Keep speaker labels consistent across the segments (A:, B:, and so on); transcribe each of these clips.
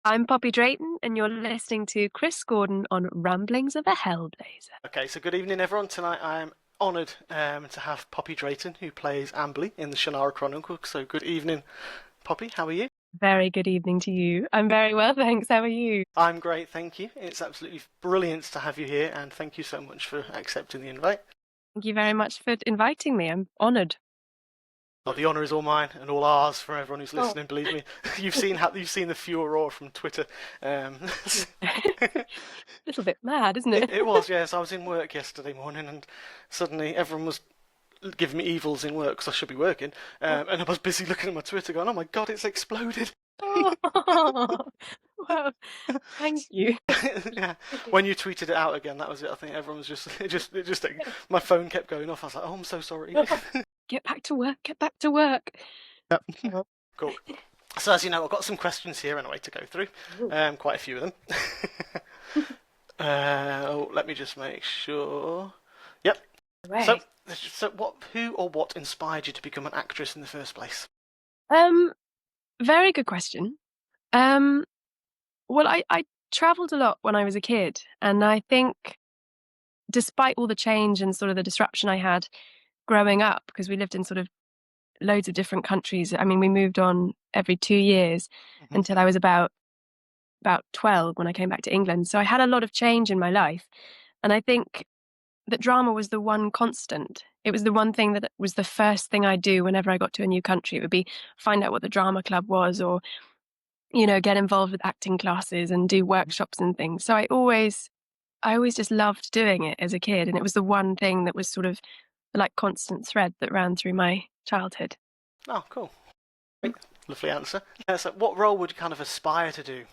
A: I'm Poppy Drayton, and you're listening to Chris Gordon on Ramblings of a Hellblazer.
B: Okay, so good evening, everyone. Tonight I am honoured to have Poppy Drayton, who plays Amberley in the Shannara Chronicles. So good evening, Poppy. How are you?
A: Very good evening to you. I'm very well, thanks. How are you?
B: I'm great, thank you. It's absolutely brilliant to have you here, and thank you so much for accepting the invite.
A: Thank you very much for inviting me. I'm honoured.
B: Oh, the honour is all mine and all ours from everyone who's
A: Oh.
B: listening. Believe me, you've seen the furore from Twitter.
A: A little bit mad, isn't it?
B: It was, yes. I was in work yesterday morning, and suddenly everyone was giving me evils in work because I should be working, and I was busy looking at my Twitter, going, "Oh my god, it's exploded!"
A: Oh, well, thank you.
B: Yeah, when you tweeted it out again, that was it. I think everyone was just my phone kept going off. I was like, "Oh, I'm so sorry."
A: Get back to work. Get back to work.
B: Yep. Cool. So as you know, I've got some questions here anyway to go through. Quite a few of them. Let me just make sure. Yep.
A: Right.
B: So who or what inspired you to become an actress in the first place?
A: Very good question. Well, I travelled a lot when I was a kid, and I think despite all the change and sort of the disruption I had growing up, because we lived in sort of loads of different countries. I mean, we moved on every 2 years until I was about 12 when I came back to England. So I had a lot of change in my life. And I think that drama was the one constant. It was the one thing that was the first thing I'd do whenever I got to a new country. It would be find out what the drama club was, or, get involved with acting classes and do workshops and things. So I always just loved doing it as a kid. And it was the one thing that was sort of like constant thread that ran through my childhood.
B: Oh, cool. Great. Lovely answer. So what role would you kind of aspire to do?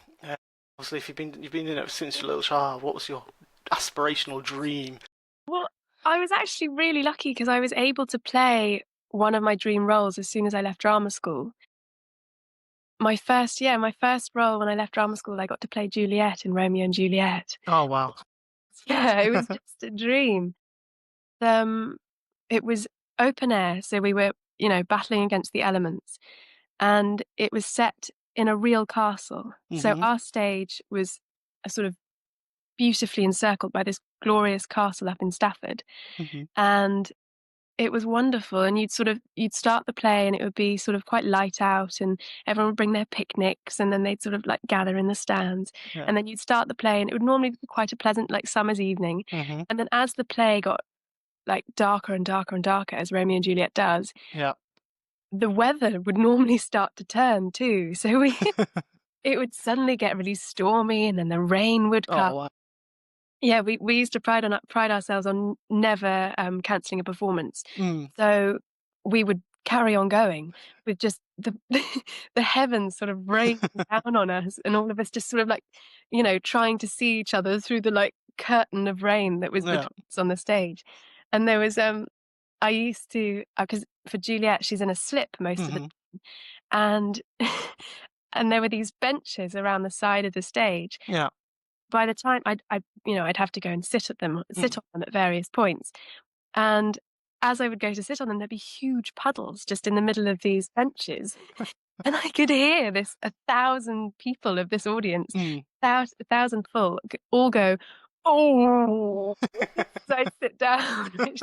B: Obviously, if you've been in it since you're a little child, what was your aspirational dream?
A: Well, I was actually really lucky because I was able to play one of my dream roles as soon as I left drama school. My first role when I left drama school, I got to play Juliet in Romeo and Juliet.
B: Oh wow.
A: Yeah, it was just a dream. It was open air, so we were, battling against the elements, and it was set in a real castle. So our stage was a sort of beautifully encircled by this glorious castle up in Stafford. And it was wonderful. And you'd start the play and it would be sort of quite light out, and everyone would bring their picnics, and then they'd sort of like gather in the stands.
B: Yeah.
A: And then you'd start the play and it would normally be quite a pleasant like summer's evening. And then as the play got like darker and darker and darker, as Romeo and Juliet does,
B: Yeah.
A: the weather would normally start to turn too. So it would suddenly get really stormy, and then the rain would come.
B: Oh wow.
A: Yeah, we used to pride ourselves on never cancelling a performance. So we would carry on going with just the the heavens sort of raining down on us, and all of us just sort of like, trying to see each other through the like curtain of rain that was between us on the stage. And there was I used to, because for Juliet she's in a slip most of the time, and and there were these benches around the side of the stage.
B: Yeah.
A: By the time I'd have to go and sit on them at various points. And as I would go to sit on them, there'd be huge puddles just in the middle of these benches. And I could hear 1,000 people of this audience, 1,000 full, all go, "Oh!" So I'd sit down, which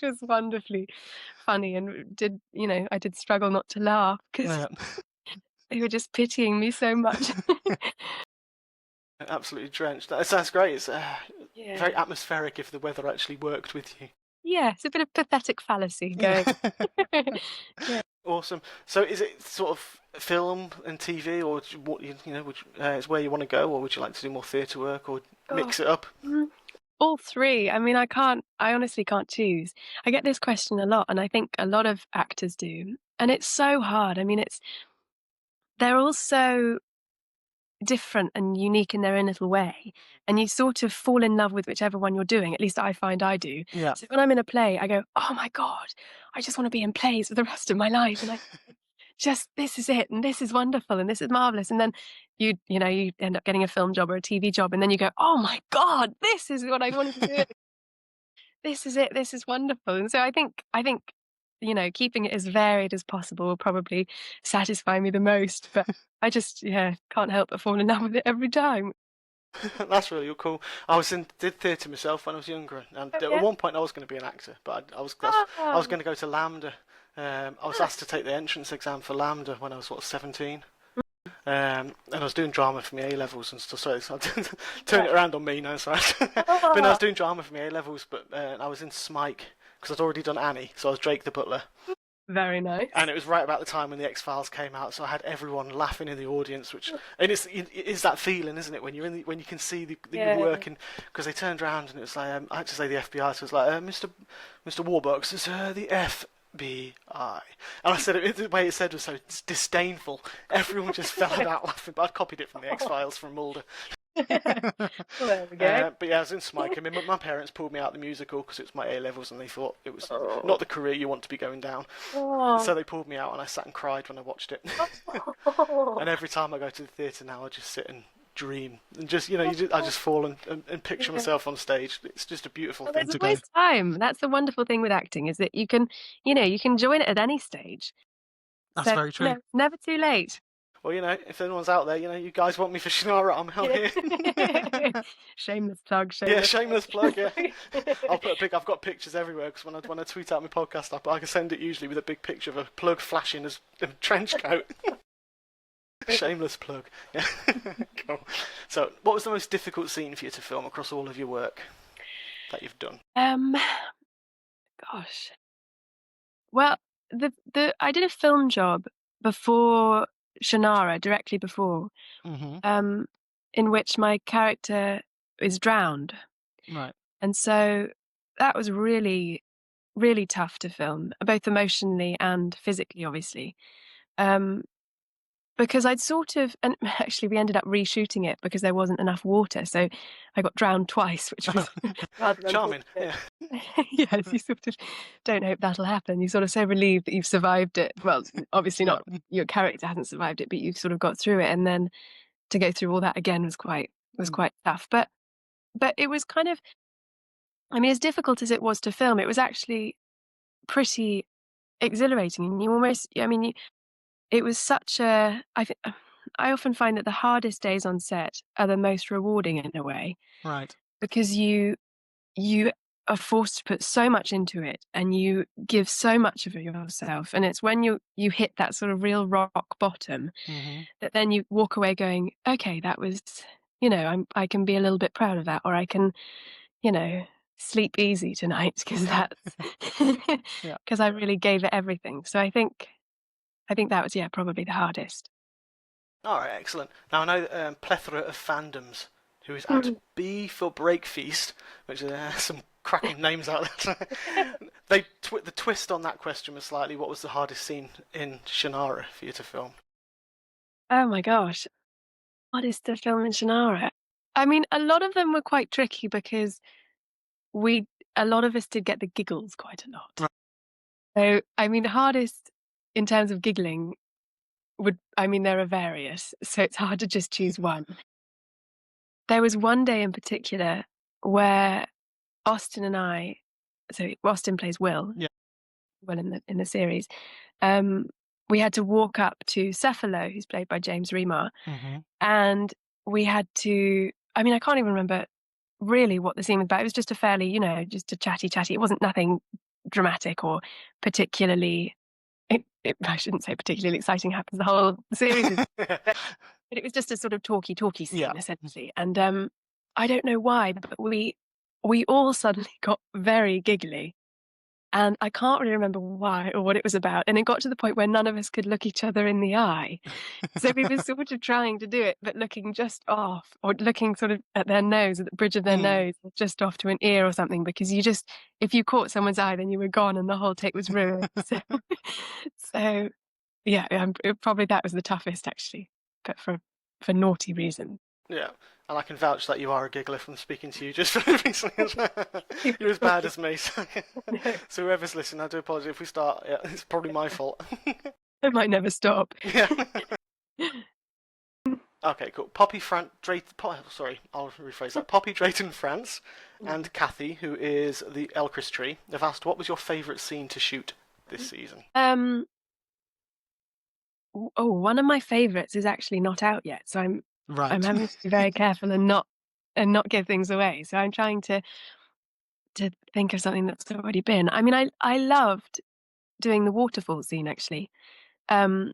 A: was wonderfully funny, and I did struggle not to laugh because they were just pitying me so much.
B: Absolutely drenched. That sounds great. It's very atmospheric if the weather actually worked with you.
A: Yeah, it's a bit of pathetic fallacy going. Yeah.
B: Awesome. So is it sort of film and TV, or what is where you want to go, or would you like to do more theatre work, or mix it up?
A: All three. I mean, I honestly can't choose. I get this question a lot, and I think a lot of actors do. And it's so hard. I mean, they're all so different and unique in their own little way, and you sort of fall in love with whichever one you're doing. At least I find I do.
B: Yeah.
A: So when I'm in a play, I go, "Oh my god, I just want to be in plays for the rest of my life," and I just, this is it, and this is wonderful, and this is marvelous. And then you end up getting a film job or a TV job, and then you go, "Oh my god, this is what I wanted to do. This is it. This is wonderful." And so I think keeping it as varied as possible will probably satisfy me the most. But I just, can't help but fall in love with it every time.
B: That's really cool. Did theatre myself when I was younger, and
A: Oh,
B: at
A: yeah.
B: one point I was going to be an actor, but I was
A: Oh,
B: going to go to LAMDA. I was asked to take the entrance exam for LAMDA when I was 17. And I was doing drama for my A levels and stuff. Sorry, so turn it around on me now. Sorry, but no, I was doing drama for my A levels, but I was in Smike because I'd already done Annie, so I was Drake the butler.
A: very nice.
B: And it was right about the time when the X Files came out, so I had everyone laughing in the audience, and it's that feeling, isn't it, when when you can see the work, and because they turned around and it was like I had to say the FBI, so it was like Mr. Warbucks, it's the FBI, and I said it the way it said was so disdainful. Everyone just fell out laughing, but I'd copied it from the X Files from Mulder.
A: Well, there we go.
B: But yeah, I was in Smike, and my parents pulled me out of the musical because it was my A levels, and they thought it was
A: Oh.
B: not the career you want to be going down.
A: Oh.
B: So they pulled me out, and I sat and cried when I watched it. And every time I go to the theatre now, I just sit and dream, and I just fall and picture myself on stage. It's just a beautiful thing
A: There's
B: to
A: always
B: go.
A: time. That's the wonderful thing with acting is that you can join it at any stage.
B: That's
A: So,
B: very true.
A: never too late.
B: Well, if anyone's out there, you guys want me for Shannara, I'm out here.
A: Shameless plug.
B: Yeah,
A: Shameless
B: shameless plug. Yeah,
A: plug.
B: I've got pictures everywhere because when I tweet out my podcast, I can send it usually with a big picture of a plug flashing as a trench coat. Shameless plug. Yeah. Cool. So, what was the most difficult scene for you to film across all of your work that you've done?
A: Gosh. Well, I did a film job before Shannara, directly before,
B: Mm-hmm.
A: um, in which my character is drowned.
B: Right.
A: And so that was really, really tough to film, both emotionally and physically, obviously. Um, because I'd sort of, and actually we ended up reshooting it because there wasn't enough water. So I got drowned twice, which was rather
B: Charming.
A: unfortunate.
B: Yeah.
A: Yes, you sort of don't hope that'll happen. You're sort of so relieved that you've survived it. Well, obviously
B: Yeah.
A: not your character hasn't survived it, but you've sort of got through it. And then to go through all that again was quite tough. But it was kind of, I mean, as difficult as it was to film, it was actually pretty exhilarating. And it was such a, I often find that the hardest days on set are the most rewarding in a way
B: Right.
A: because you are forced to put so much into it and you give so much of yourself, and it's when you hit that sort of real rock bottom
B: Mm-hmm.
A: that then you walk away going, okay, that was, I can be a little bit proud of that, or I can, you know sleep easy tonight because that's
B: Yeah.
A: because I really gave it everything. So I think that was, probably the hardest.
B: All right, excellent. Now I know plethora of fandoms who is at
A: Mm.
B: B for Break Feast, which is some cracking names out there. The twist on that question was slightly, what was the hardest scene in Shannara for you to film?
A: Oh my gosh, what is the film in Shannara? I mean, a lot of them were quite tricky because we a lot of us did get the giggles quite a lot.
B: Right.
A: So, I mean, the hardest in terms of giggling there are various, so it's hard to just choose one. There was one day in particular where Austin and I, so Austin plays Will,
B: Yeah.
A: Will in the series. Um, we had to walk up to Cephalo, who's played by James Remar,
B: Mm-hmm.
A: and we had to. I mean, I can't even remember really what the scene was about. It was just a fairly, just a chatty. It wasn't nothing dramatic or particularly. I shouldn't say particularly exciting happens. The whole series is, but it was just a sort of talky scene
B: Yeah.
A: essentially. And I don't know why, but we all suddenly got very giggly. And I can't really remember why or what it was about. And it got to the point where none of us could look each other in the eye. So we were sort of trying to do it, but looking just off, or looking sort of at their nose, at the bridge of their nose, or just off to an ear or something, because if you caught someone's eye, then you were gone and the whole take was ruined. So yeah, probably that was the toughest actually, but for naughty reasons.
B: Yeah, and I can vouch that you are a giggler from speaking to you just recently as well. You're as bad as me. So, so whoever's listening, I do apologise if we start. Yeah, it's probably my fault.
A: I might never stop.
B: Yeah. Okay, cool. Sorry, I'll rephrase that. Poppy, Drayton, France, and Kathy, who is the Elcris tree, have asked, what was your favourite scene to shoot? this season?
A: Um, one of my favorites is actually not out yet, so I'm
B: Right.
A: having to be very careful and not give things away. So I'm trying to think of something that's already been. I mean, I loved doing the waterfall scene actually. Um,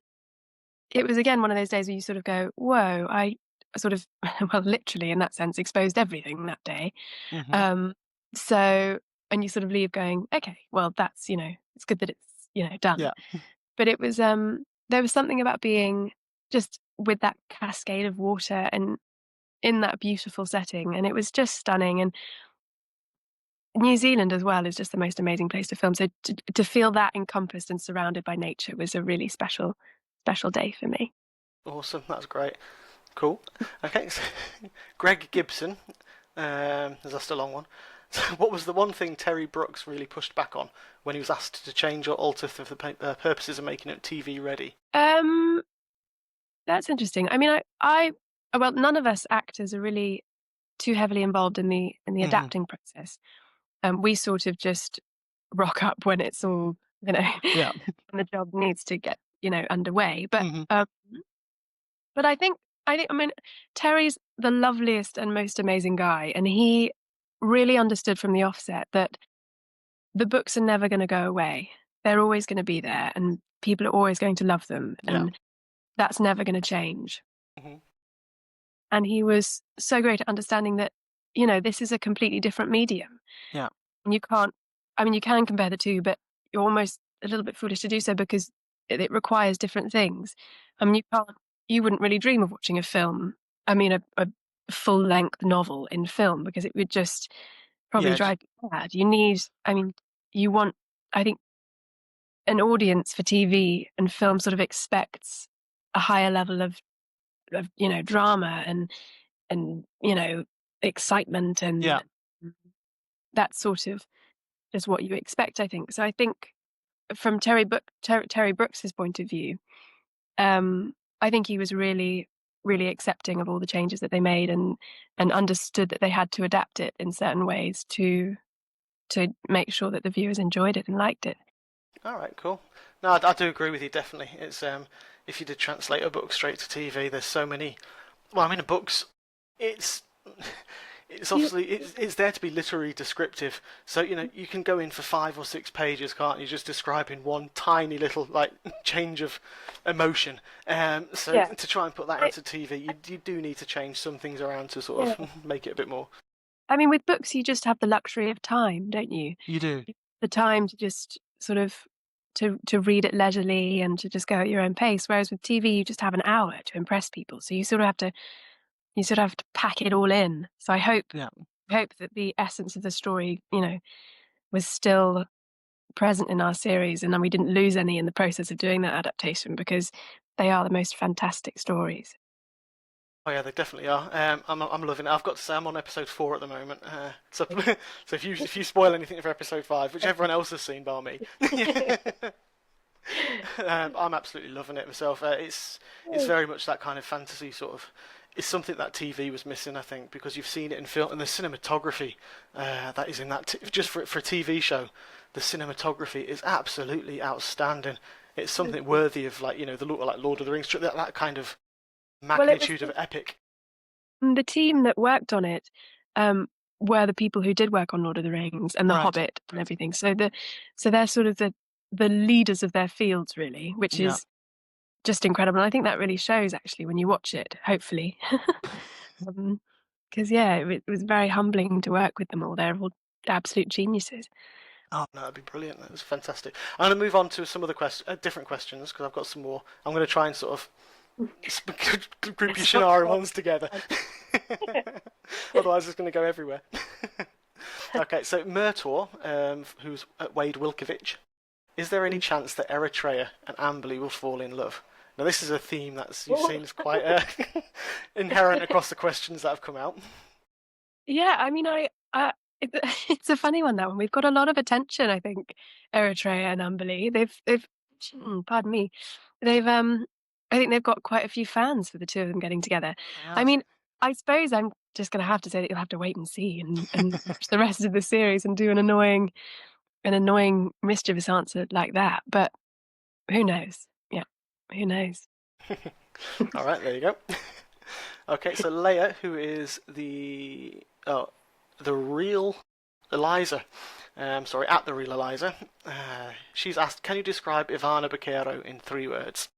A: it was again one of those days where you sort of go, "Whoa!" I sort of, well, literally in that sense, exposed everything that day.
B: Hmm.
A: Um, so and you sort of leave going, "Okay, well, that's it's good that it's done."
B: Yeah.
A: But it was there was something about being just with that cascade of water and in that beautiful setting, and it was just stunning. And New Zealand as well is just the most amazing place to film. So to feel that encompassed and surrounded by nature was a really special day for me.
B: Awesome. That's great. Cool. Okay. So, Greg Gibson. That's a long one. So what was the one thing Terry Brooks really pushed back on when he was asked to change or alter for the purposes of making it TV ready?
A: Um, that's interesting. I mean, I well, none of us actors are really too heavily involved in the
B: Hmm.
A: adapting process. We sort of just rock up when it's all
B: Yeah.
A: when the job needs to get underway.
B: Hmm.
A: But I mean, Terry's the loveliest and most amazing guy, and he really understood from the offset that the books are never going to go away. They're always going to be there, and people are always going to love them,
B: Yeah.
A: and that's never going to change.
B: Hmm.
A: And he was so great at understanding that, this is a completely different medium.
B: Yeah.
A: And you can't, I mean, you can compare the two, but you're almost a little bit foolish to do so because it requires different things. I mean, you wouldn't really dream of watching a film, I mean, a full length novel in film because it would just probably
B: Yeah.
A: drive you mad. I mean, you want, I think an audience for TV and film sort of expects a higher level of drama and excitement
B: Yeah.
A: and that sort of is what you expect, I think. So I think from Terry Brooks's point of view, I think he was really, really accepting of all the changes that they made and understood that they had to adapt it in certain ways to make sure that the viewers enjoyed it and liked it.
B: All right. Cool. No, I do agree with you. Definitely. It's if you did translate a book straight to TV, there's so many. Well, I mean, a book's it's it's
A: You-
B: obviously it's there to be literary descriptive. So you can go in for 5 or 6 pages, can't you? Just describing one tiny little like change of emotion. So
A: Yeah.
B: to try and put that
A: I,
B: into TV, you do need to change some things around to sort
A: yeah.
B: of make it a bit more.
A: I mean, with books, you just have the luxury of time, don't you?
B: You do.
A: The time to just sort of to read it leisurely and to just go at your own pace. Whereas with TV, you just have an hour to impress people, so you sort of have to pack it all in. So
B: Yeah.
A: I hope that the essence of the story, was still present in our series, and then we didn't lose any in the process of doing that adaptation because they are the most fantastic stories.
B: Oh yeah, they definitely are. I'm loving it. I've got to say, I'm on episode 4 at the moment. So so if you spoil anything for episode 5, which everyone else has seen bar me, I'm absolutely loving it myself. It's very much that kind of fantasy sort of. It's something that TV was missing, I think, because you've seen it in film and the cinematography that is in that. Just for a TV show, the cinematography is absolutely outstanding. It's something worthy of the like Lord of the Rings, that kind of
A: Well, it was
B: magnitude of epic.
A: the team that worked on it, um, were the people who did work on Lord of the Rings and The
B: Right.
A: Hobbit and everything. So they're sort of the leaders of their fields, really, which
B: Yeah.
A: is just incredible. And I think that really shows actually when you watch it, hopefully. 'Cause yeah, it was very humbling to work with them all. They're all absolute geniuses.
B: Oh no, that'd be brilliant. That was fantastic. I'm going to move on to some other different questions because I've got some more. I'm going to try and sort of group your
A: Stop.
B: Shannara ones together. Otherwise, it's going to go everywhere. Okay, so Murtor, who's Wade Wilkovich, is there any chance that Eritrea and Amberley will fall in love? Now, this is a theme that you've seen is quite inherent across the questions that have come out.
A: Yeah, I mean, it, it's a funny one, that one. We've got a lot of attention, I think, Eritrea and Amberley. Pardon me, they've, I think they've got quite a few fans for the two of them getting together. I
B: Yes.
A: mean, I suppose I'm just going to have to say that you'll have to wait and see and watch the rest of the series and do an annoying an annoying, mischievous answer like that, but who knows? Yeah, who knows?
B: All right, there you go. Okay, so Leia, who is the real Eliza, sorry, at the real Eliza, she's asked, can you describe Ivana Baquero in 3 words?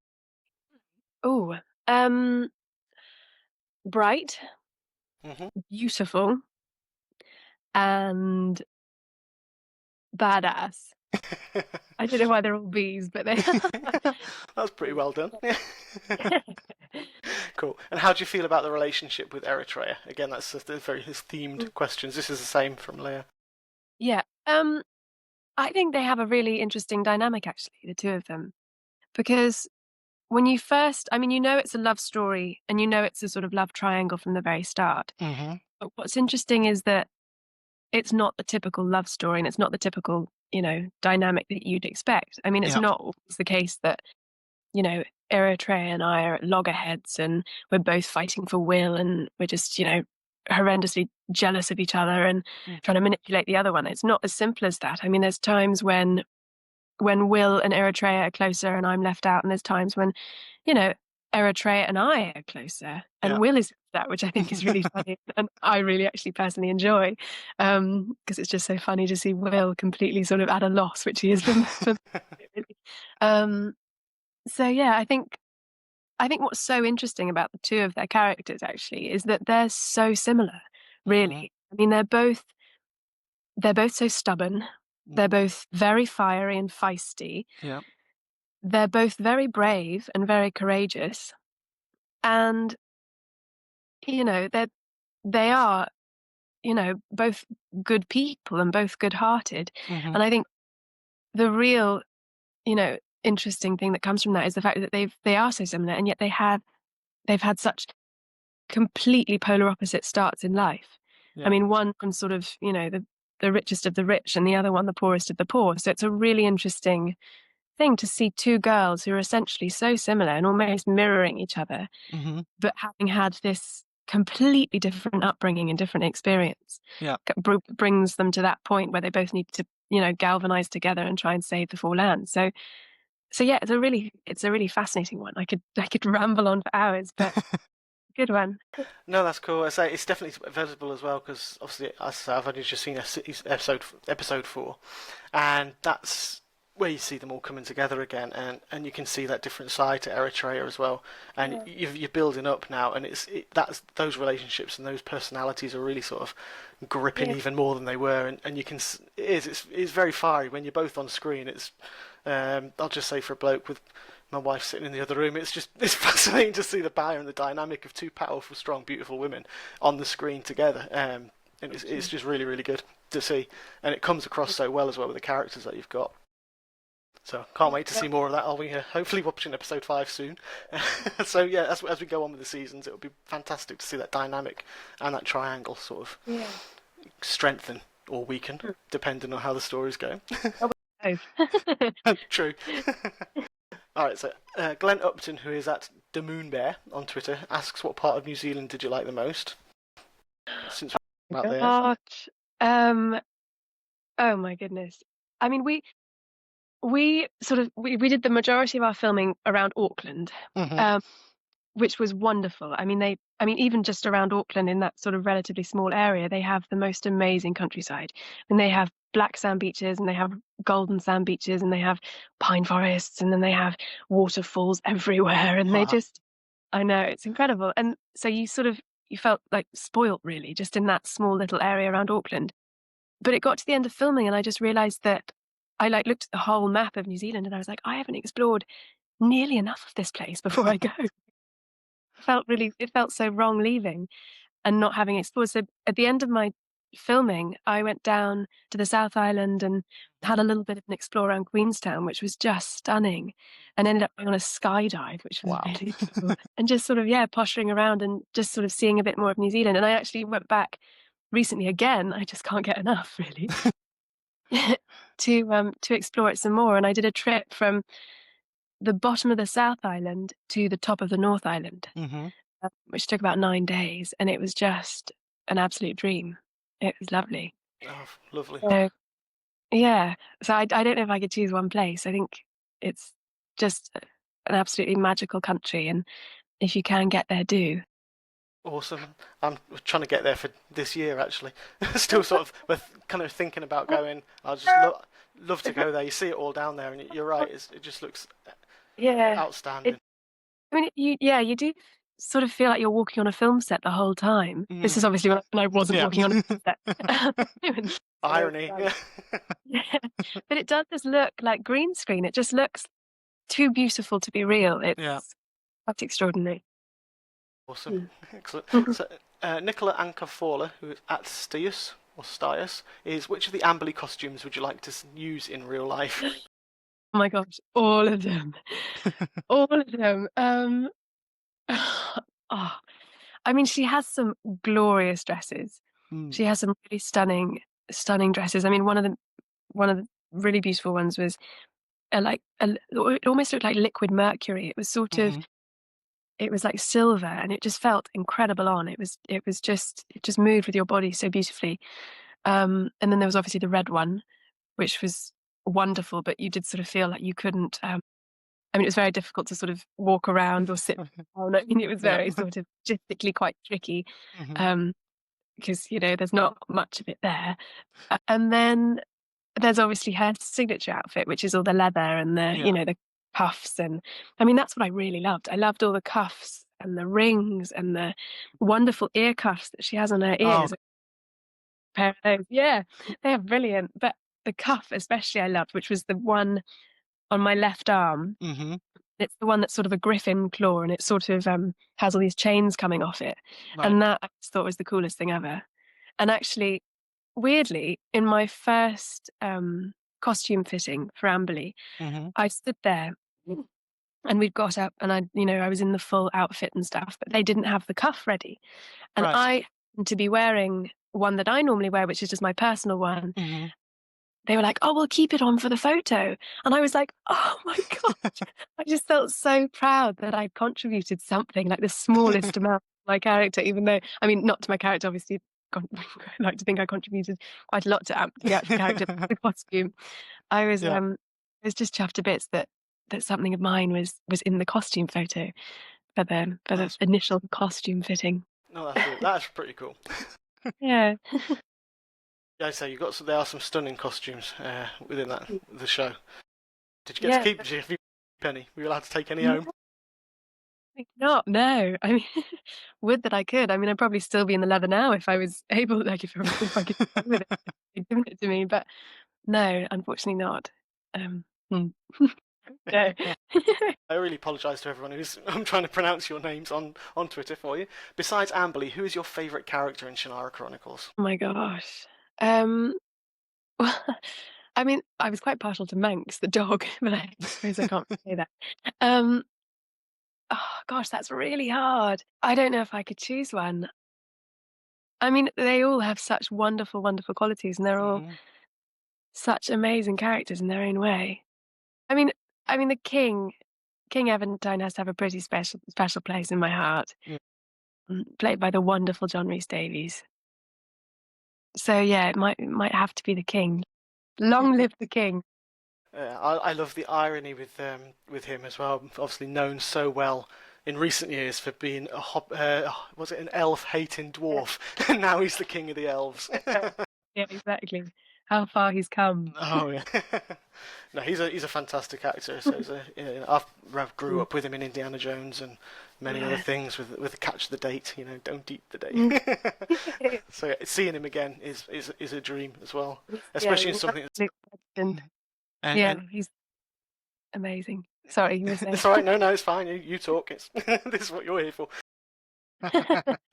A: Oh, um, bright,
B: Hmm.
A: beautiful, and badass. I don't know why they're all bees, but they.
B: That's pretty well done. Cool. And how do you feel about the relationship with Eritrea? Again, that's just a very his themed questions. This is the same from Leia.
A: Yeah. I think they have a really interesting dynamic, actually, the two of them, because when you first, I mean, it's a love story and it's a sort of love triangle from the very start.
B: Hmm.
A: But what's interesting is that it's not the typical love story and it's not the typical, dynamic that you'd expect. I mean, it's
B: Yeah.
A: not always the case that, you know, Eritrea and I are at loggerheads and we're both fighting for will and we're just, horrendously jealous of each other and trying to manipulate the other one. It's not as simple as that. I mean, there's times when Will and Eritrea are closer and I'm left out, and there's times when, you know, Eritrea and I are closer
B: Yeah.
A: and Will is that, which I think is really funny and I really actually personally enjoy, because it's just so funny to see Will completely sort of at a loss, which he is for really. Um, so yeah, I think what's so interesting about the two of their characters actually is that they're so similar,
B: Hmm.
A: really. I mean, they're both so stubborn. They're both very fiery and feisty.
B: Yeah.
A: They're both very brave and very courageous. And, they are, both good people and both good-hearted.
B: Hmm.
A: And I think the real, interesting thing that comes from that is the fact that they are so similar, and yet they've had such completely polar opposite starts in life. I
B: Yeah.
A: mean, one from sort of, the richest of the rich and the other one the poorest of the poor. So it's a really interesting thing to see two girls who are essentially so similar and almost mirroring each other,
B: Hmm.
A: but having had this completely different upbringing and different experience
B: Yeah.
A: brings them to that point where they both need to, galvanize together and try and save the four lands. So yeah, it's a really fascinating one. I could ramble on for hours, but good one.
B: No, that's cool. I say it's definitely visible as well because obviously, as I say, I've only just seen episode 4, and that's where you see them all coming together again, and you can see that different side to Eritrea as well, and
A: Yeah.
B: you're building up now, and that's those relationships and those personalities are really sort of gripping
A: Yeah.
B: even more than they were, and you can it's very fiery when you're both on screen. It's I'll just say for a bloke with my wife sitting in the other room, it's fascinating to see the power and the dynamic of two powerful, strong, beautiful women on the screen together. And it's just really, really good to see, and it comes across so well as well with the characters that you've got. So can't wait to see more of that. I'll be hopefully watching episode 5 soon. So yeah, as we go on with the seasons, it'll be fantastic to see that dynamic and that triangle sort of
A: Yeah.
B: strengthen or weaken depending on how the story's going.
A: Both.
B: True. All right, so Glenn Upton, who is at the Moon Bear on Twitter, asks, "What part of New Zealand did you like the most?" Since we're about there.
A: Gosh. Um, oh my goodness. I mean, we did the majority of our filming around Auckland,
B: Hmm.
A: um, which was wonderful. I mean, even just around Auckland in that sort of relatively small area, they have the most amazing countryside. And they have black sand beaches and they have golden sand beaches and they have pine forests and then they have waterfalls everywhere. And
B: Wow.
A: I know, it's incredible. And so you felt like spoilt really, just in that small little area around Auckland. But it got to the end of filming and I just realized that I like looked at the whole map of New Zealand and I was like, I haven't explored nearly enough of this place before I go. It felt so wrong leaving and not having explored. So at the end of my filming, I went down to the South Island and had a little bit of an explore around Queenstown, which was just stunning, and ended up going on a skydive, which was
B: Wow.
A: really cool. And just sort of, yeah, pottering around and just sort of seeing a bit more of New Zealand. And I actually went back recently again. I just can't get enough, really, to explore it some more. And I did a trip from the bottom of the South Island to the top of the North Island,
B: Hmm.
A: which took about 9 days, and it was just an absolute dream. It was lovely.
B: Oh, lovely.
A: So Yeah. So I don't know if I could choose one place. I think it's just an absolutely magical country, and if you can get there, do.
B: Awesome. I'm trying to get there for this year actually. Still sort of we're kind of thinking about going. I just love to go there. You see it all down there, and you're right. It just looks
A: Yeah.
B: outstanding.
A: I mean, you do sort of feel like you're walking on a film set the whole time. This is
B: Mm.
A: obviously when I wasn't
B: Yeah.
A: walking on a film set.
B: Irony.
A: Yeah. But it does just look like green screen. It just looks too beautiful to be real.
B: Yeah.
A: It's quite extraordinary.
B: Awesome.
A: Mm.
B: Excellent. So, Nicola Anka who is at Stius, is which of the Amberley costumes would you like to use in real life?
A: Oh my gosh, all of them. All of them. Oh, I mean, she has some glorious dresses.
B: Mm.
A: She has some really stunning dresses. I mean, one of the really beautiful ones was it almost looked like liquid mercury. It was sort of
B: Hmm.
A: it was like silver, and it just felt incredible on. It just moved with your body so beautifully. And then there was obviously the red one, which was wonderful, but you did sort of feel like you couldn't. I mean, it was very difficult to sort of walk around or sit down. I mean, it was
B: Yeah.
A: very sort of logistically quite tricky,
B: Hmm.
A: um, because there's not much of it there. And then there's obviously her signature outfit, which is all the leather and
B: Yeah.
A: the cuffs, and I mean that's what I really loved. I loved all the cuffs and the rings and the wonderful ear cuffs that she has on her
B: Oh.
A: ears. A pair of those, yeah, they're brilliant. But the cuff especially I loved, which was the one on my left arm.
B: Hmm.
A: It's the one that's sort of a griffin claw, and it sort of has all these chains coming off it,
B: Right.
A: and that I just thought was the coolest thing ever. And actually, weirdly, in my first costume fitting for Amberley,
B: Hmm.
A: I stood there and we'd got up, and I was in the full outfit and stuff, but they didn't have the cuff ready. And
B: Right.
A: I happened to be wearing one that I normally wear, which is just my personal one.
B: Hmm.
A: They were like, "Oh, we'll keep it on for the photo." And I was like, "Oh my God." I just felt so proud that I'd contributed something like the smallest amount to my character, even though, I mean, not to my character, obviously. I like to think I contributed quite a lot to the actual character, the costume. I was
B: Yeah.
A: I was just chuffed to bits that something of mine was in the costume photo for the
B: That's
A: initial costume fitting.
B: no, that's pretty cool.
A: Yeah.
B: Yeah, so you got there are some stunning costumes within the show. Did you get to
A: Yeah.
B: keep? Did you keep any? Were you allowed to take any
A: No,
B: home?
A: think not, no. I mean, would that I could. I mean, I'd probably still be in the leather now if I was able, like, if I could do with it, they'd given it to me, but no, unfortunately not. Hmm. No.
B: I really apologise to everyone who's I'm trying to pronounce your names on Twitter for you. Besides Amberley, who is your favourite character in Shannara Chronicles?
A: Oh my gosh. Um, well, I mean, I was quite partial to Manx, the dog, but I suppose I can't say that. Um, oh gosh, that's really hard. I don't know if I could choose one. I mean, they all have such wonderful, wonderful qualities, and they're all
B: Hmm.
A: such amazing characters in their own way. I mean, the King Eventide has to have a pretty special place in my heart,
B: Yeah.
A: played by the wonderful John Rhys Davies. So yeah, it might have to be the king. Long live the king.
B: I love the irony with him as well. Obviously known so well in recent years for being was it an elf hating dwarf, and now he's the king of the elves.
A: Yeah, exactly. How far he's come.
B: Oh yeah. No, he's a fantastic actor. So I've grew up with him in Indiana Jones and many other
A: Yeah.
B: things with Catch the Date. Don't eat the
A: Mm.
B: date. So yeah, seeing him again is a dream as well,
A: Yeah,
B: especially in
A: he's an
B: something.
A: absolute legend.
B: And
A: Yeah, he's amazing. Sorry, you were saying.
B: it's all right. No, it's fine. You talk. It's this is what you're here for.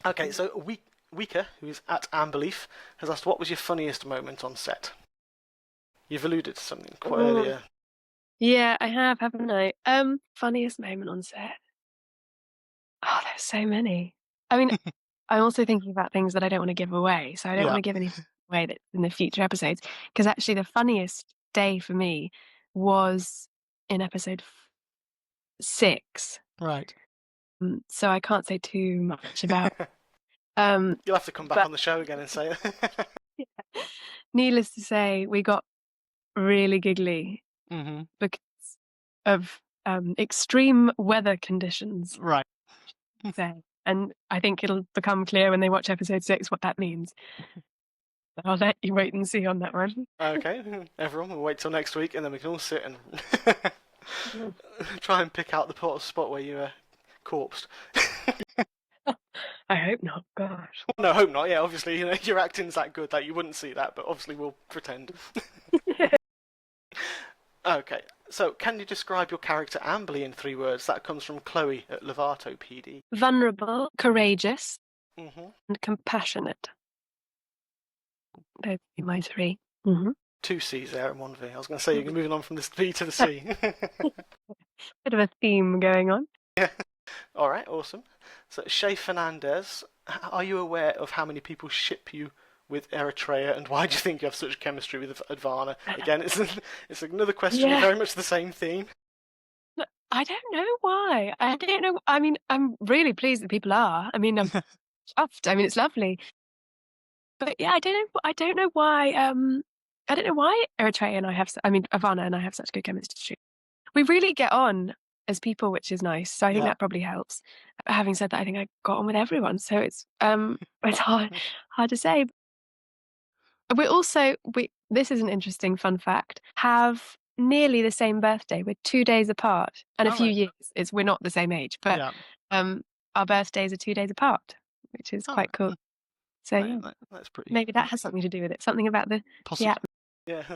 B: Okay, so Weaker, who's at Amberleaf, has asked, "What was your funniest moment on set?" You've alluded to something quite
A: Oh,
B: earlier.
A: yeah, I have, haven't I? Funniest moment on set. Oh, there's so many. I mean, I'm also thinking about things that I don't want to give away, so I don't want
B: Yeah.
A: to give anything away that's in the future episodes. Because actually, the funniest day for me was in episode 6.
B: Right.
A: So I can't say too much about. Um,
B: You'll have to come back
A: but
B: on the show again and say it.
A: needless to say, we got really giggly
B: Mm-hmm.
A: because of extreme weather conditions.
B: Right.
A: So, and I think it'll become clear when they watch episode 6 what that means. I'll let you wait and see on that one.
B: Okay, everyone, we'll wait till next week, and then we can all sit and try and pick out the spot where you corpsed.
A: I hope not. Gosh.
B: No, hope not. Yeah, obviously, your acting's that good that you wouldn't see that, but obviously we'll pretend. Okay, so can you describe your character Amberley in 3 words? That comes from Chloe at Lovato PD.
A: Vulnerable, courageous,
B: Mm-hmm.
A: and compassionate. Those are my 3. Mm-hmm.
B: 2 C's there and 1 V. I was going to say you're moving on from this V to the C.
A: Bit of a theme going on.
B: Yeah. All right, awesome. So, Shay Fernandez, are you aware of how many people ship you with Eritrea, and why do you think you have such chemistry with Advana? Again, it's another question, very much the same theme.
A: I don't know why. I don't know. I mean, I'm really pleased that people are. I mean, I'm chuffed. I mean, it's lovely. But yeah, I don't know. I don't know why. I don't know why Eritrea and I have. I mean, Ivana and I have such good chemistry. We really get on as people, which is nice. So I think that probably helps. Having said that, I think I got on with everyone. So it's hard to say. This is an interesting fun fact. Have nearly the same birthday. We're 2 days apart, and a few years. We're not the same age, but our birthdays are 2 days apart, which is quite cool. So
B: that's pretty.
A: Maybe that has something to do with it. Something about the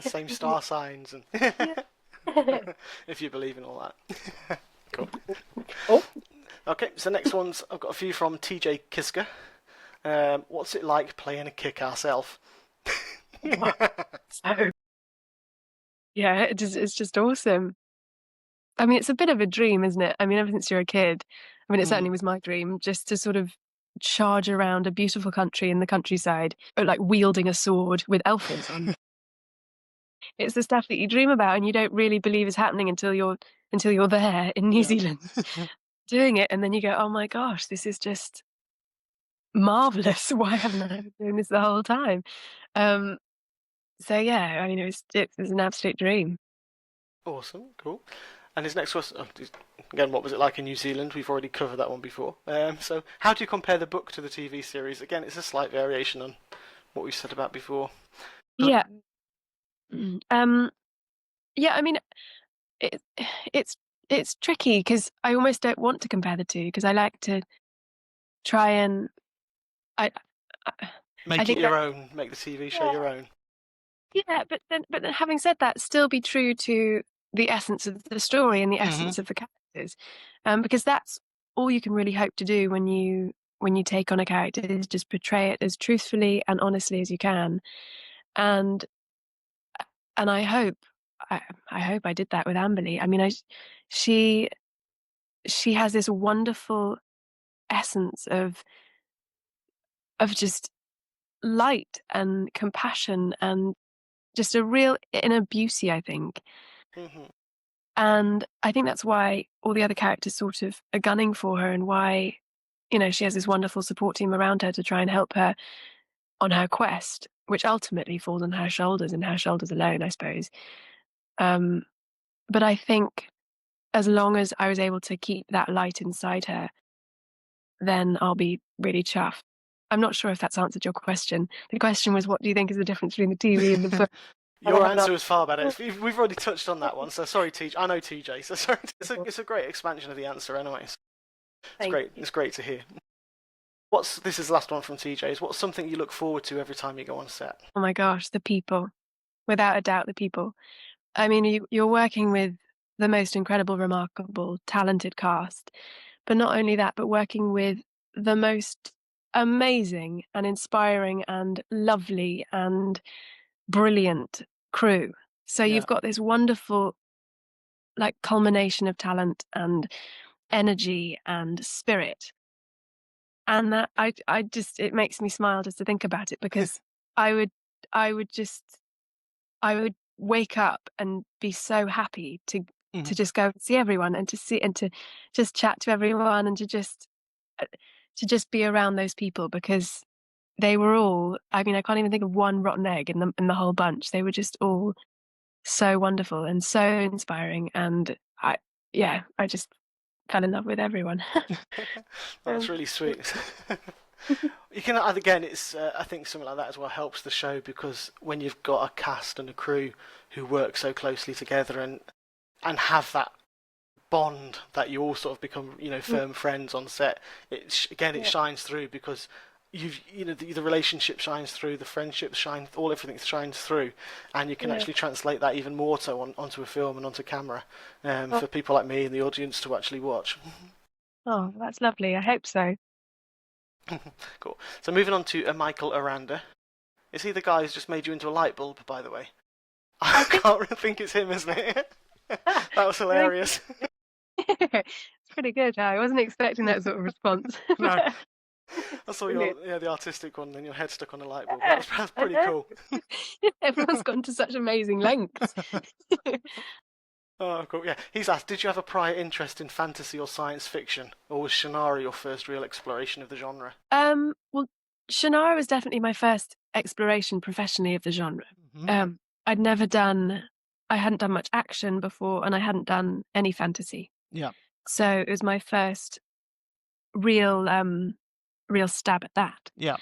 B: same star signs and if you believe in all that. Cool.
A: Oh.
B: Okay, so next one's I've got a few from TJ Kiska. What's it like playing a kick-ass elf?
A: So, yeah, it's just awesome. I mean, it's a bit of a dream, isn't it? I mean, ever since you're a kid, I mean, it certainly was my dream, just to sort of charge around a beautiful country in the countryside, like wielding a sword with elfins on. It's the stuff that you dream about and you don't really believe is happening until you're there in New Zealand doing it, and then you go, oh my gosh, this is just marvelous. Why haven't I been doing this the whole time? So yeah, I mean, it was an absolute dream.
B: Awesome, cool. And his next question, again, what was it like in New Zealand? We've already covered that one before. So how do you compare the book to the TV series? Again, it's a slight variation on what we said about before.
A: Yeah. Yeah, I mean, it's tricky because I almost don't want to compare the two because I like to try and
B: make it your own, make the TV show your own.
A: Yeah, but then having said that, still be true to the essence of the story and the essence of the characters, because that's all you can really hope to do when you take on a character is just portray it as truthfully and honestly as you can, and I hope I did that with Amberley. I mean, she has this wonderful essence of just light and compassion and just a real inner beauty, I think. And I think that's why all the other characters sort of are gunning for her, and why, she has this wonderful support team around her to try and help her on her quest, which ultimately falls on her shoulders and her shoulders alone, I suppose. But I think as long as I was able to keep that light inside her, then I'll be really chuffed. I'm not sure if that's answered your question. The question was, what do you think is the difference between the TV and the book?
B: Your answer was far better. We've already touched on that one, so sorry, TJ. I know TJ, so sorry. It's a great expansion of the answer, anyways. It's great. It's great to hear. This is the last one from TJ. What's something you look forward to every time you go on set?
A: Oh my gosh, the people. Without a doubt, the people. I mean, you're working with the most incredible, remarkable, talented cast, but not only that, but working with the most amazing and inspiring and lovely and brilliant crew. So you've got this wonderful, like, culmination of talent and energy and spirit. And that I just, it makes me smile just to think about it, because I would wake up and be so happy to just go and see everyone and to just chat to everyone and to just be around those people, because they were all, I mean, I can't even think of one rotten egg in the whole bunch. They were just all so wonderful and so inspiring. And I just fell in love with everyone.
B: That's
A: Um,
B: really sweet. You can again, it's I think something like that as well helps the show because when you've got a cast and a crew who work so closely together and have that bond that you all sort of become, firm friends on set. Again, it
A: yeah,
B: shines through because the relationship shines through, the friendships shine, everything shines through, and you can
A: yeah.
B: actually translate that even more so onto a film and onto camera,
A: Oh,
B: for people like me and the audience to actually watch.
A: oh, that's lovely. I hope so.
B: Cool. So moving on to Michael Aranda. Is he the guy who's just made you into a light bulb, by the way?
A: I
B: I
A: think
B: can't really think it's him, isn't it? That was
A: I think
B: hilarious.
A: it's pretty good. I wasn't expecting that sort of response.
B: No, I saw
A: Brilliant.
B: the artistic one, then your head stuck on a light bulb. That's pretty cool.
A: Everyone's gone to such amazing lengths.
B: Oh, cool. Yeah, he's asked, did you have a prior interest in fantasy or science fiction, or was Shannara your first real exploration of the genre?
A: Well, Shannara was definitely my first exploration professionally of the genre.
B: Hmm.
A: Um, I'd never done, I hadn't done much action before, and I hadn't done any fantasy.
B: Yeah.
A: So it was my first real, real stab at that.
B: Yeah.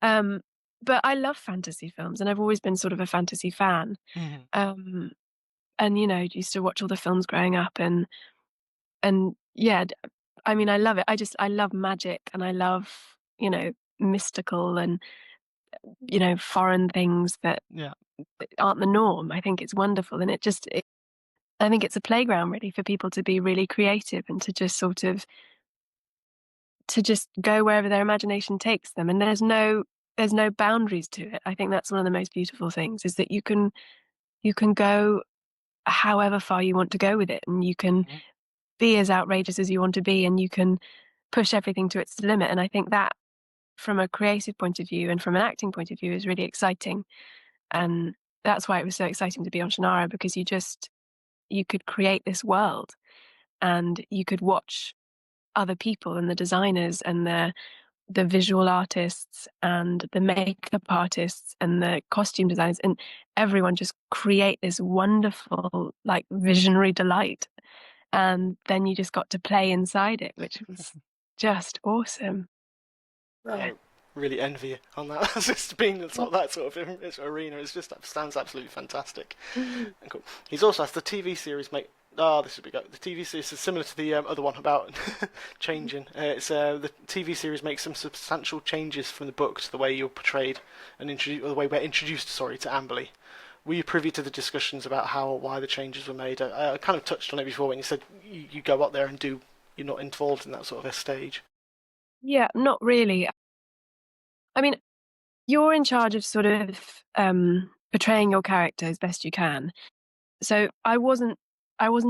A: Um, but I love fantasy films, and I've always been sort of a fantasy fan.
B: Hmm.
A: Um, and used to watch all the films growing up, and yeah, I mean, I love it. I love magic, and I love mystical and foreign things that
B: Yeah.
A: aren't the norm. I think it's wonderful, and I think it's a playground really for people to be really creative and to just sort of to just go wherever their imagination takes them. And there's no boundaries to it. I think that's one of the most beautiful things is that you can go however far you want to go with it, and you can
B: Hmm.
A: be as outrageous as you want to be, and you can push everything to its limit. And I think that from a creative point of view and from an acting point of view is really exciting. And that's why it was so exciting to be on Shannara, because you could create this world, and you could watch other people and the designers and the visual artists and the makeup artists and the costume designers and everyone just create this wonderful like visionary delight, and then you just got to play inside it, which was just awesome. Yeah.
B: I really envy you on that. Just being in that sort of arena is just sounds absolutely fantastic.
A: Mhm.
B: And cool. He's also asked the TV series make. Oh, this would be good. The TV series is similar to the other one about changing. It's the TV series makes some substantial changes from the book to the way you're portrayed and introduced, or the way we're introduced. Sorry, to Amberley. Were you privy to the discussions about how or why the changes were made? I kind of touched on it before when you said you go up there and do. You're not involved in that sort of a stage.
A: Yeah, not really. I mean, you're in charge of sort of portraying your character as best you can. So I wasn't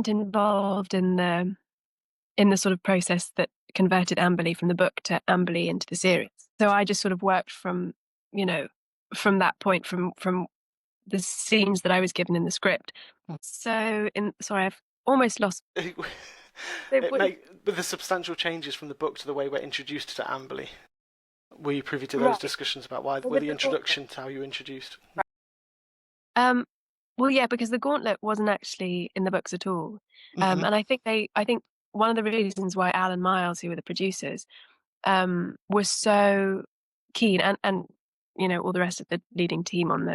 A: involved in the sort of process that converted Amberley from the book to Amberley into the series. So I just sort of worked from, you know, from that point, from the scenes that I was given in the script. So in sorry, I've almost lost.
B: It make with the substantial changes from the book to the way we're introduced to Amberley. Were you privy to those
A: Right.
B: discussions about why
A: Well,
B: were
A: with
B: the
A: the gauntlet.
B: introduction to how you were introduced?
A: Um, well, yeah, because the gauntlet wasn't actually in the books at all.
B: Hmm.
A: And I think one of the reasons why Alan Miles, who were the producers, was so keen, and all the rest of the leading team on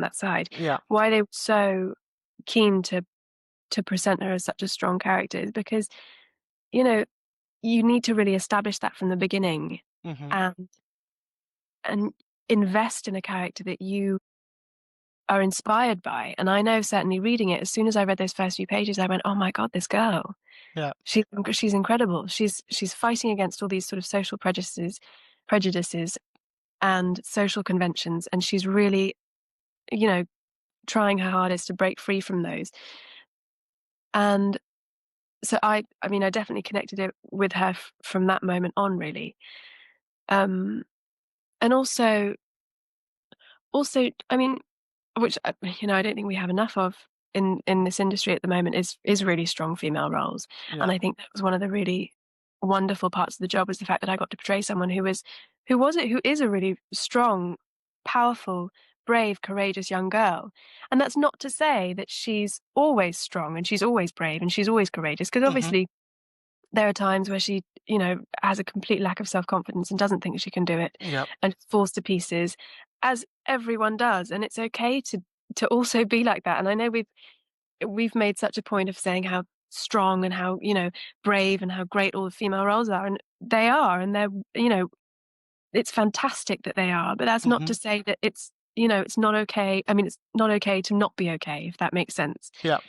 A: that side,
B: Yeah.
A: why they were so keen to present her as such a strong character is because you know you need to really establish that from the beginning,
B: Hmm.
A: and and invest in a character that you are inspired by. And I know certainly reading it, as soon as I read those first few pages, I went, "Oh my God, this girl!
B: Yeah.
A: She's incredible. She's fighting against all these sort of social prejudices and social conventions, and she's really, you know, trying her hardest to break free from those." And so I mean, I definitely connected it with her from that moment on, really. Um, and also, I mean, which I don't think we have enough of in this industry at the moment is really strong female roles,
B: Yeah.
A: and I think that was one of the really wonderful parts of the job was the fact that I got to portray someone who is a really strong, powerful, brave, courageous young girl. And that's not to say that she's always strong and she's always brave and she's always courageous, because
B: Mhm.
A: obviously there are times where she, has a complete lack of self-confidence and doesn't think she can do it
B: Yep.
A: and falls to pieces, as everyone does. And it's okay to also be like that. And I know we've made such a point of saying how strong and how, brave and how great all the female roles are. And they are, and they're, it's fantastic that they are, but that's not to
B: Mhm.
A: say that it's not okay. I mean, it's not okay to not be okay, if that makes sense.
B: Yep.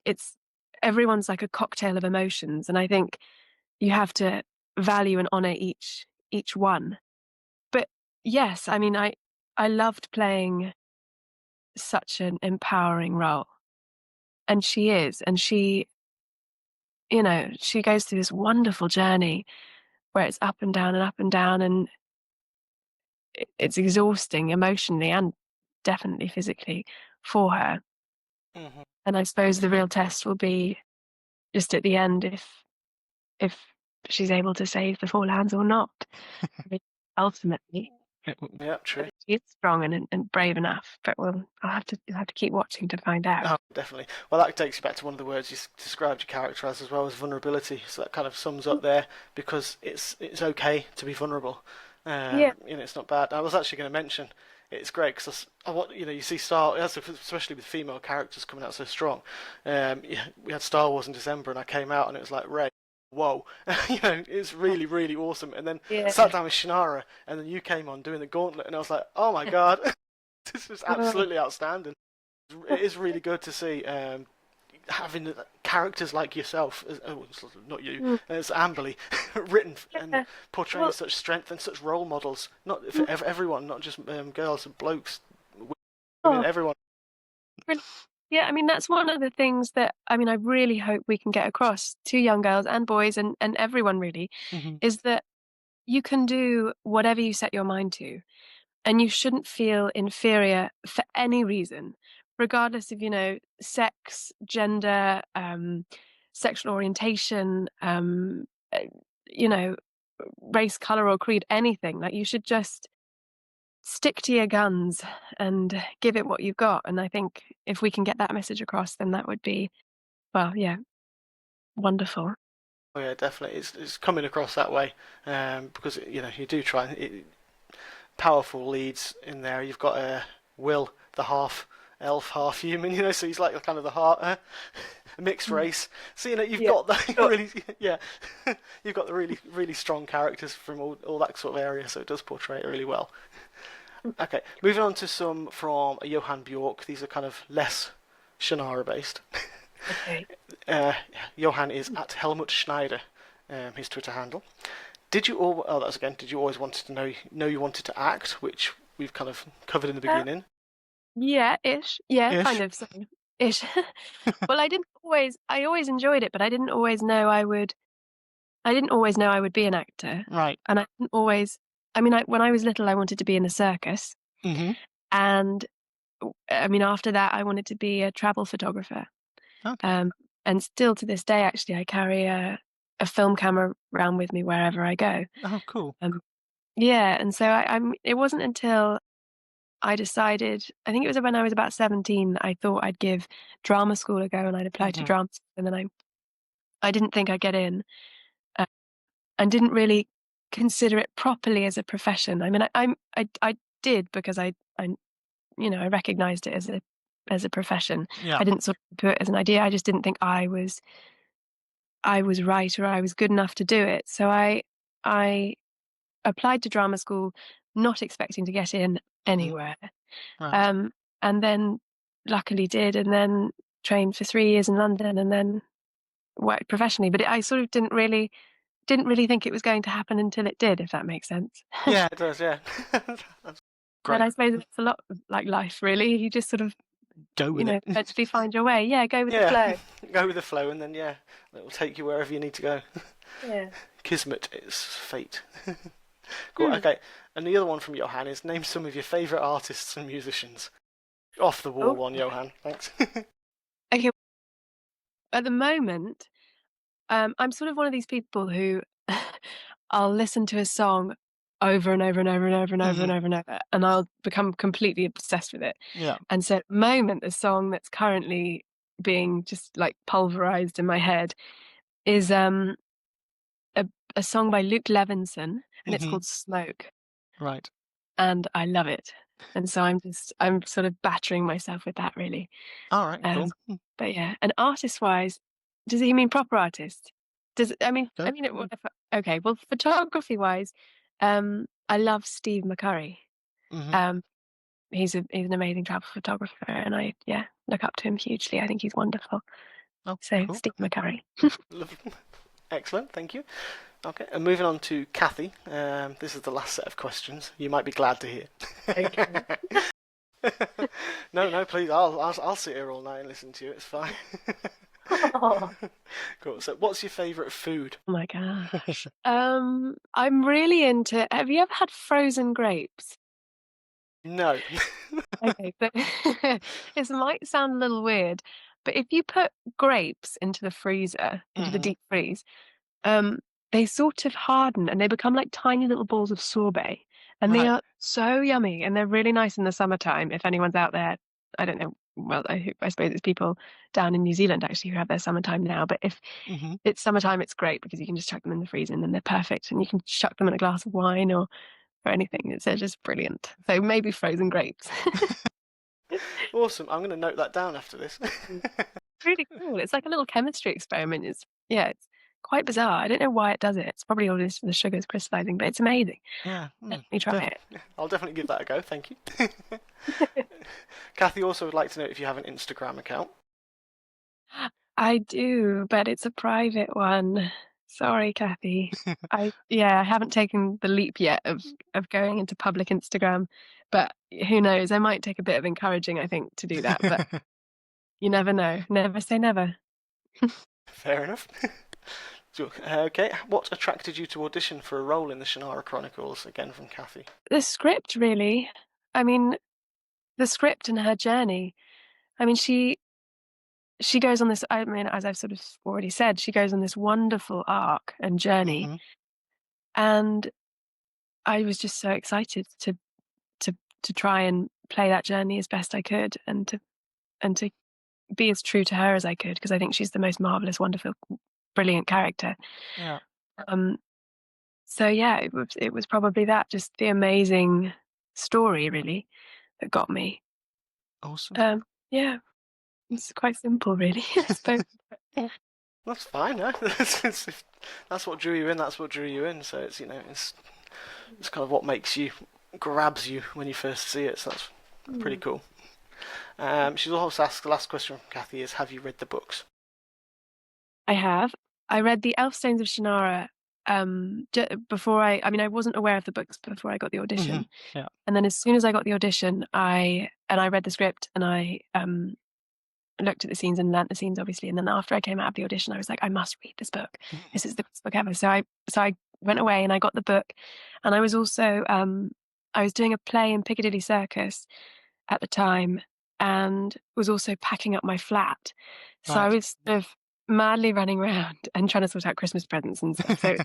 A: It's everyone's like a cocktail of emotions, and I think you have to value and honor each one. But yes, I mean, I loved playing such an empowering role, and she is, and she goes through this wonderful journey where it's up and down, and it's exhausting emotionally and definitely physically for her.
B: Mhm.
A: And I suppose the real test will be just at the end, if she's able to save the four lands or not. I mean, ultimately,
B: Yep. True.
A: she is strong and brave enough, but I'll have to keep watching to find out.
B: Oh, definitely. Well, that takes you back to one of the words you described your character as well as vulnerability. So that kind of sums up there, because it's okay to be vulnerable.
A: Yeah.
B: It's not bad. I was actually going to mention it's great because I want you see especially with female characters coming out so strong. Yeah, we had Star Wars in December, and I came out and it was like Rey. Whoa, it's really really awesome. And then
A: Yeah.
B: sat down with Shannara, and then you came on doing the gauntlet, and I was like, oh my god, this is
A: Oh,
B: absolutely outstanding. It is really good to see having characters like yourself, not you,
A: mm,
B: as Amberley, written and
A: yeah.
B: portraying
A: Well,
B: such strength and such role models, not for
A: mm,
B: everyone, not just girls and blokes, women,
A: oh,
B: everyone.
A: really. Yeah, I mean, that's one of the things that I mean, I really hope we can get across to young girls and boys and everyone really,
B: Hmm.
A: is that you can do whatever you set your mind to. And you shouldn't feel inferior for any reason, regardless of, sex, gender, sexual orientation, uh, you know, race, color, or creed, anything. Like, you should just stick to your guns and give it what you've got. And I think if we can get that message across, then that would be, well, yeah, wonderful.
B: Oh yeah, definitely, it's coming across that way, because you do try powerful leads in there. You've got Will, the half elf, half human, so he's like kind of the heart, mixed
A: Mm.
B: race. So you've
A: Yeah.
B: got that
A: Sure.
B: really, yeah, you've got the really really strong characters from all that sort of area. So it does portray it really well. Okay, moving on to some from Johann Bjork. These are kind of less Shannara based.
A: Okay.
B: Uh, Johann is at Helmut Schneider, his Twitter handle. Oh, that's again. Did you always wanted to know you wanted to act, which we've kind of covered in the
A: Uh,
B: beginning.
A: yeah, ish. Yeah, kind
B: Ish.
A: of. So, ish. Well, I always enjoyed it, but I didn't always know I would be an actor.
B: Right.
A: And I didn't always, I mean, when I was little, I wanted to be in a circus.
B: Mhm.
A: And I mean, after that, I wanted to be a travel photographer.
B: Okay.
A: Um, and still to this day, actually, I carry a film camera around with me wherever I go.
B: Oh, cool.
A: Um, yeah. And so it wasn't until I decided, I think it was when I was about 17, I thought I'd give drama school a go and I'd apply to
B: Mhm.
A: drama school. And then I didn't think I'd get in. Uh, and didn't really consider it properly as a profession. I mean, I did because I recognized it as a profession.
B: Yeah.
A: I didn't sort of do it as an idea. I just didn't think I was right or I was good enough to do it. So I applied to drama school, not expecting to get in
B: Mhm.
A: anywhere.
B: Right.
A: Um, and then luckily did, and then trained for 3 years in London, and then worked professionally. But I sort of didn't really think it was going to happen until it did, if that makes sense.
B: Yeah, it does. Yeah. That's
A: And
B: great.
A: I suppose it's a lot like life, really. You just sort of,
B: Go with it.
A: eventually find your way. Yeah, go with the
B: Yeah.
A: flow.
B: Go with the flow, and then yeah, it will take you wherever you need to go.
A: Yeah.
B: Kismet is fate. Cool.
A: Hmm.
B: Okay. And the other one from Johan is name some of your favourite artists and musicians. Off the wall
A: Oh,
B: one, Johan. Thanks.
A: okay. At the moment, I'm sort of one of these people who I'll listen to a song over and over and over and over and over
B: Hmm.
A: and over and over, and I'll become completely obsessed with it.
B: Yeah.
A: And so at the moment, the song that's currently being just like pulverized in my head is a, a song by Luke Levinson, and it's
B: Hmm.
A: called Smoke,
B: Right.
A: and I love it. And so I'm sort of battering myself with that really.
B: All right. Cool.
A: Um, but yeah, and artist wise, does he mean proper artist? Does I
B: Good.
A: mean it, okay, well photography wise, I love Steve McCurry.
B: Hmm.
A: Um, he's an amazing travel photographer, and I look up to him hugely. I think he's wonderful.
B: Oh,
A: So
B: cool.
A: Steve McCurry.
B: Excellent. Thank you. Okay, and moving on to Kathy. This is the last set of questions. You might be glad to hear.
A: Okay.
B: No, no, please. I'll sit here all night and listen to you. It's fine.
A: Oh
B: Cool. So, what's your favourite food?
A: my gosh. I'm really into. Have you ever had frozen grapes?
B: No.
A: Okay, so this might sound a little weird, but if you put grapes into the freezer, into the
B: Hmm.
A: deep freeze, um, they sort of harden and they become like tiny little balls of sorbet. And they
B: Right.
A: are so yummy and they're really nice in the summertime. If anyone's out there, I don't know, well, I suppose it's people down in New Zealand actually who have their summertime now. But if
B: Hmm.
A: it's summertime, it's great because you can just chuck them in the freezer and then they're perfect. And you can chuck them in a glass of wine or anything. They're just brilliant. So maybe frozen grapes.
B: Awesome. I'm going to note that down after this.
A: Really cool. It's like a little chemistry experiment. It's quite bizarre. I don't know why it does it. It's probably all this for the sugars crystallizing, but it's amazing.
B: Yeah.
A: Definitely try
B: I'll definitely give that a go. Thank you.
A: it.
B: Kathy also would like to know if you have an Instagram account.
A: I do, but it's a private one. Sorry, Kathy. I haven't taken the leap yet of going into public Instagram, but who knows? I might take a bit of encouraging, I think, to do that, but you never know. Never say never.
B: Fair enough. Okay, what attracted you to audition for a role in the Shannara Chronicles? Again from Kathy.
A: The script, really. I mean, the script and her journey. I mean, she goes on this, I mean, as I've sort of already said, she goes on this wonderful arc and journey.
B: Hmm.
A: And I was just so excited to to try and play that journey as best I could and to be as true to her as I could, because I think she's the most marvelous, wonderful, brilliant character.
B: Yeah.
A: Um, so yeah, it was probably that, just the amazing story really that got me.
B: Awesome.
A: Yeah, it's quite simple really, I suppose.
B: That's fine. No? That's what drew you in. That's what drew you in. So it's it's kind of what makes you grabs you when you first see it. So that's pretty
A: Mm.
B: cool. She's also asked the last question from Kathy is, have you read the books?
A: I have. I read The Elfstones of Shannara before I mean, I wasn't aware of the books before I got the
B: Hmm.
A: audition.
B: Yeah.
A: And then as soon as I got the audition, I read the script and I looked at the scenes and learnt the scenes obviously. And then after I came out of the audition, I was like, I must read this book. This is the best book ever. So I went away and I got the book. And I was also I was doing a play in Piccadilly Circus at the time and was also packing up my flat. So I
B: Right.
A: was sort of madly running around and trying to sort out Christmas presents and stuff. So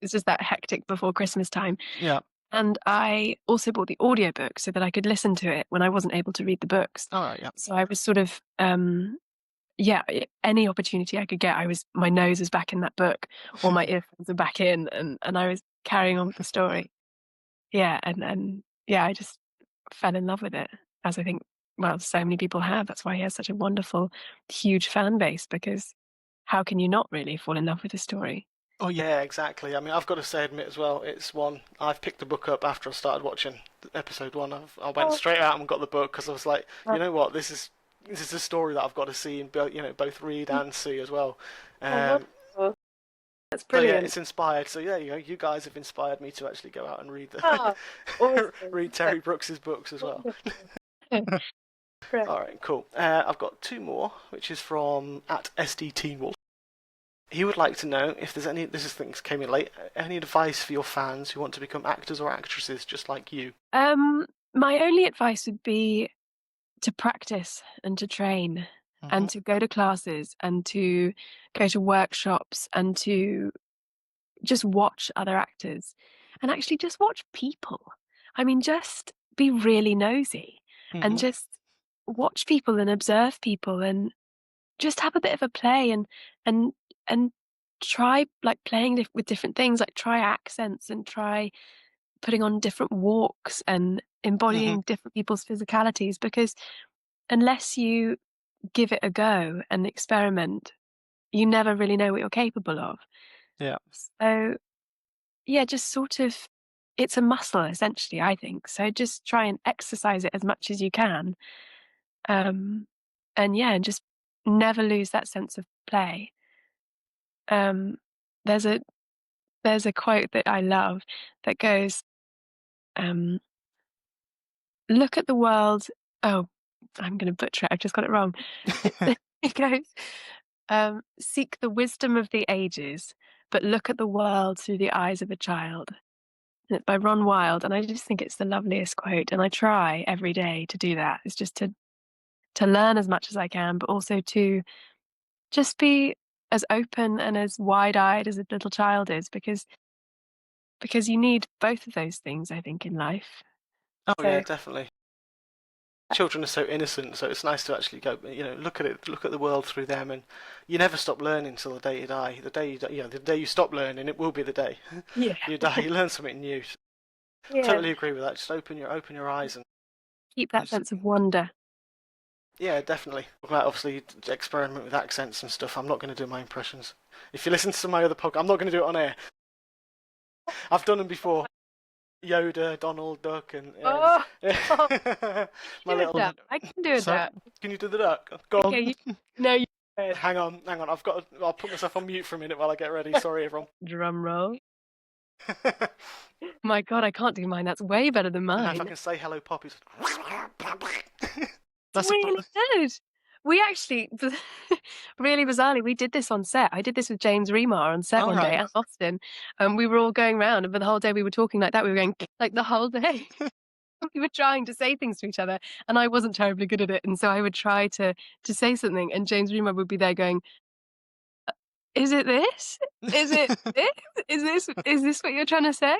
A: it's just that hectic before Christmas time.
B: Yeah.
A: And I also bought the audiobook so that I could listen to it when I wasn't able to read the books.
B: All right. Yeah.
A: So I was sort of any opportunity I could get, my nose was back in that book or my earphones are back in and I was carrying on with the story. Yeah, and yeah, I just fell in love with it, as I think, well, so many people have. That's why he has such a wonderful, huge fan base, because how can you not really fall in love with a story?
B: Oh yeah, exactly. I mean, I've got to say, admit as well, it's one I've picked the book up after I started watching episode one. I went
A: Oh,
B: straight out and got the book because I was like, you
A: oh,
B: know what, this is a story that I've got to see and both read and see as well. Um,
A: wonderful. That's
B: so yeah,
A: brilliant.
B: it's inspired. So yeah, you guys have inspired me to actually go out and read
A: Ah, awesome.
B: read Terry Brooks's books as well.
A: Wonderful. Great.
B: All right, cool. I've got two more, which is from at SD Teen Wolf. He would like to know if there's any. This is things came in late. Any advice for your fans who want to become actors or actresses just like you?
A: My only advice would be to practice and to train
B: Hmm.
A: and to go to classes and to go to workshops and to just watch other actors and actually just watch people. I mean, just be really nosy and
B: Hmm.
A: just watch people and observe people and just have a bit of a play and and try like playing with different things, like try accents and try putting on different walks and
B: Hmm.
A: embodying different people's physicalities, because unless you give it a go and experiment, you never really know what you're capable of.
B: Yeah.
A: So yeah, just sort of, it's a muscle essentially, I think. So just try and exercise it as much as you can. Um, and yeah, and just never lose that sense of play. Um, there's a there's a quote that I love that goes, um, "Look at the world." Oh, I'm going to butcher it. I've just got it wrong. It, it goes, "Seek the wisdom of the ages, but look at the world through the eyes of a child." And it's by Ron Wild, and I just think it's the loveliest quote. And I try every day to do that. It's just to learn as much as I can, but also to just be as open and as wide-eyed as a little child is, because you need both of those things, I think, in life.
B: Oh yeah,
A: So
B: definitely. Children are so innocent, so it's nice to actually go, look at it, look at the world through them, and you never stop learning till the day you die. The day the day you stop learning, it will be the day
A: yeah,
B: you die. You learn something new.
A: yeah,
B: Totally agree with that. Just open your eyes
A: keep
B: and
A: that
B: just,
A: sense of wonder.
B: yeah, definitely. About obviously experiment with accents and stuff. I'm not going to do my impressions. If you listen to my other podcast, I'm not going to do it on air. I've done them before. Yoda, Donald Duck, and
A: Oh, oh,
B: my
A: do a
B: little.
A: duck. I can do a
B: So,
A: duck.
B: can you do the duck? Go
A: Okay,
B: on.
A: no, you go.
B: Hang on. I'll put myself on mute for a minute while I get ready. Sorry, everyone.
A: Drum roll. My God, I can't do mine. That's way better than
B: And if I
A: mine.
B: can say hello, poppies.
A: It's
B: That's
A: really
B: about.
A: good. We actually, really bizarrely, we did this on set. I did this with James Remar on set
B: All
A: one day
B: right.
A: at Austin. We were all going around, and for the whole day we were talking like that. We were going like the whole day. We were trying to say things to each other, and I wasn't terribly good at it. And so I would try to say something, and James Remar would be there going, "Is it this? Is it this? Is this what you're trying to say?"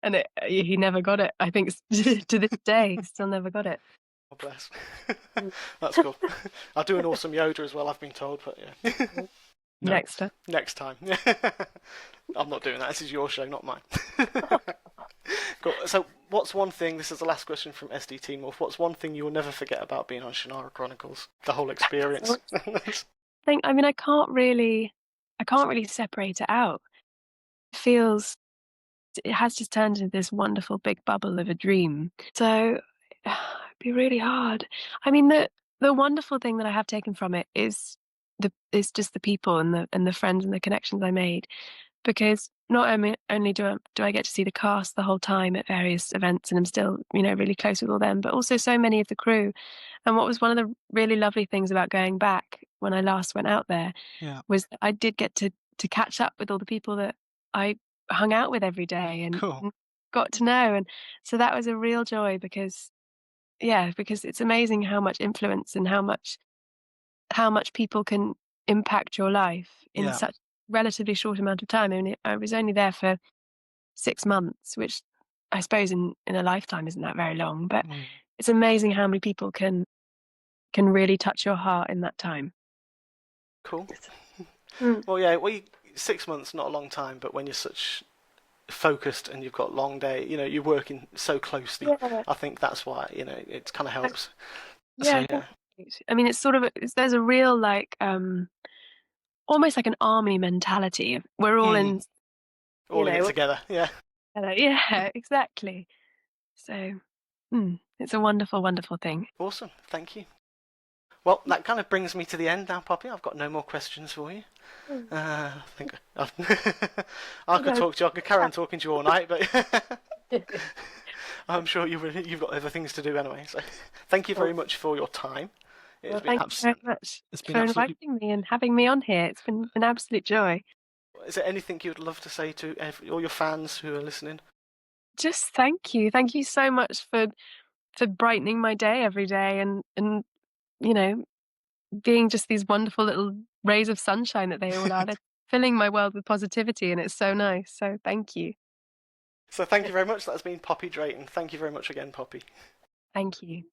A: And he never got it. I think to this day, he still never got it.
B: Oh, bless.
A: Mm.
B: That's cool. I'll do an awesome Yoda as well, I've been told, but yeah. No,
A: Next time.
B: next time. I'm not doing that. This is your show, not mine. Cool. So, what's one thing? This is the last question from SD Teen Wolf. What's one thing you will never forget about being on Shannara Chronicles? The whole experience.
A: I mean, I can't really separate it out. It feels, it has just turned into this wonderful big bubble of a dream. So it'd be really hard. I mean, the wonderful thing that I have taken from it is just the people and the friends and the connections I made. Because not only do I get to see the cast the whole time at various events, and I'm still, really close with all them, but also so many of the crew. And what was one of the really lovely things about going back when I last went out there
B: Yeah.
A: was that I did get to catch up with all the people that I hung out with every day and
B: Cool.
A: got to know. And so that was a real joy, because yeah, because it's amazing how much influence and how much people can impact your life in
B: Yeah.
A: such relatively short amount of time. I mean, I was only there for 6 months, which I suppose in a lifetime isn't that very long, but
B: Mm.
A: it's amazing how many people can really touch your heart in that time.
B: Cool.
A: Mm.
B: Well, yeah. 6 months not a long time, but when you're such focused and you've got long day, you're working so closely.
A: Yeah,
B: I think that's why it kind of helps.
A: yeah,
B: So yeah.
A: definitely. I mean, it's sort of there's a real like almost like an army mentality. We're all
B: Hmm.
A: in, you
B: All in it
A: know,
B: together. Yeah.
A: yeah, exactly. So, it's a wonderful, wonderful thing.
B: Awesome. Thank you. Well, that kind of brings me to the end now, Poppy. I've got no more questions for you.
A: Mm.
B: I think I could talk to you. I could carry on talking to you all night, but I'm sure you've got other things to do anyway. So, thank you very much for your time. It has
A: Well,
B: been
A: thank you very much
B: it's been
A: for
B: absolutely.
A: inviting me and having me on here. It's been an absolute joy.
B: Is there anything you'd love to say to all your fans who are listening?
A: Just thank you. Thank you so much for brightening my day every day and you know, being just these wonderful little rays of sunshine that they all are. They're filling my world with positivity, and it's so nice. So thank you.
B: So thank you very much. That's been Poppy Drayton. Thank you very much again, Poppy.
A: Thank you.